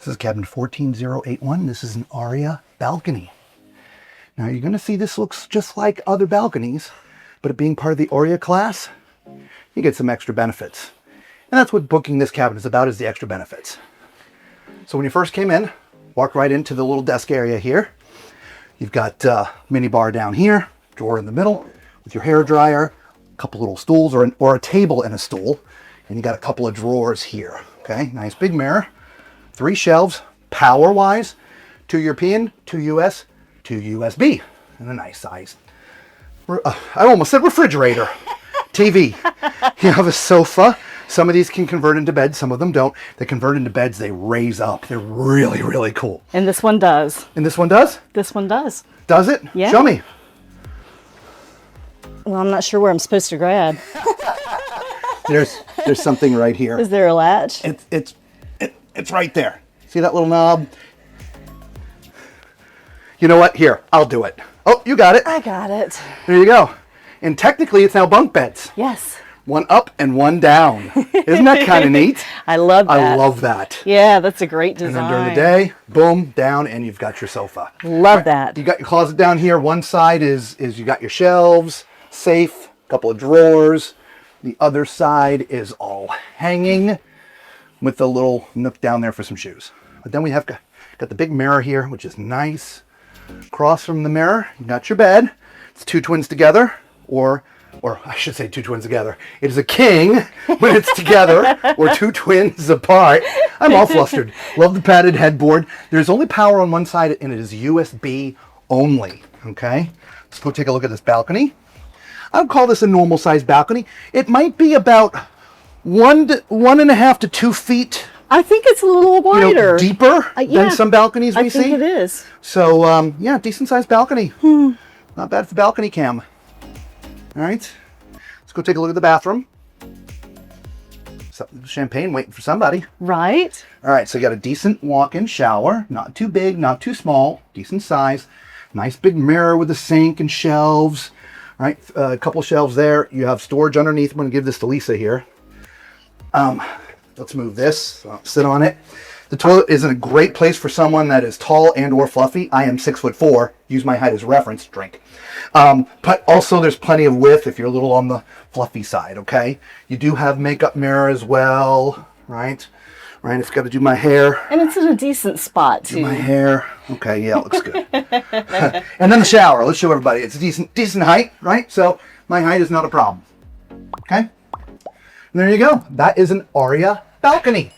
This is cabin 14081. This is an Aurea Balcony. Now you're going to see this looks just like other balconies, but it being part of the Aurea class, you get some extra benefits. And that's what booking this cabin is about, is the extra benefits. So when you first came in, walk right into the little desk area here. You've got a mini bar down here, drawer in the middle with your hair dryer, a couple little stools or a table and a stool. And you got a couple of drawers here. Okay, nice big mirror, 3 shelves, power-wise, 2 European, 2 US, 2 USB, and a nice size. I almost said refrigerator. TV. You have a sofa. Some of these can convert into beds, some of them don't. They convert into beds, they raise up. They're really, really cool. And this one does. And this one does? This one does. Does it? Yeah. Show me. Well, I'm not sure where I'm supposed to grab. There's something right here. Is there a latch? It's right there. See that little knob? You know what? Here, I'll do it. Oh, you got it. I got it. There you go. And technically, it's now bunk beds. Yes. One up and one down. Isn't that kind of neat? I love that. I love that. Yeah, that's a great design. And then during the day, boom, down, and you've got your sofa. Love that. You got your closet down here. One side is you got your shelves, safe, a couple of drawers. The other side is all hanging with a little nook down there for some shoes. But then we have got the big mirror here, which is nice. Across from the mirror, you got your bed. It's 2 twins together, or I should say 2 twins together. It is a king when it's together, or 2 twins apart. I'm all flustered. Love the padded headboard. There's only power on one side, and it is USB only. Okay, let's go take a look at this balcony. I would call this a normal sized balcony. It might be about 1.5 to 2 feet. I think it's a little wider. Deeper than some balconies we see. I think it is. So, yeah, decent sized balcony. Not bad for balcony cam. All right, let's go take a look at the bathroom. Champagne waiting for somebody. Right. All right, so you got a decent walk-in shower. Not too big, not too small. Decent size. Nice big mirror with a sink and shelves. All right, a couple shelves there. You have storage underneath. I'm going to give this to Lisa here. Let's move this. Sit on it. The toilet is in a great place for someone that is tall and or fluffy. I am 6'4". Use my height as reference. Drink. But also there's plenty of width if you're a little on the fluffy side. Okay. You do have makeup mirror as well, right? Right. If I've got to do my hair. And it's in a decent spot too. Do my hair. Okay. Yeah, it looks good. And then the shower. Let's show everybody. It's a decent height, right? So my height is not a problem. Okay. And there you go. That is an Aurea balcony.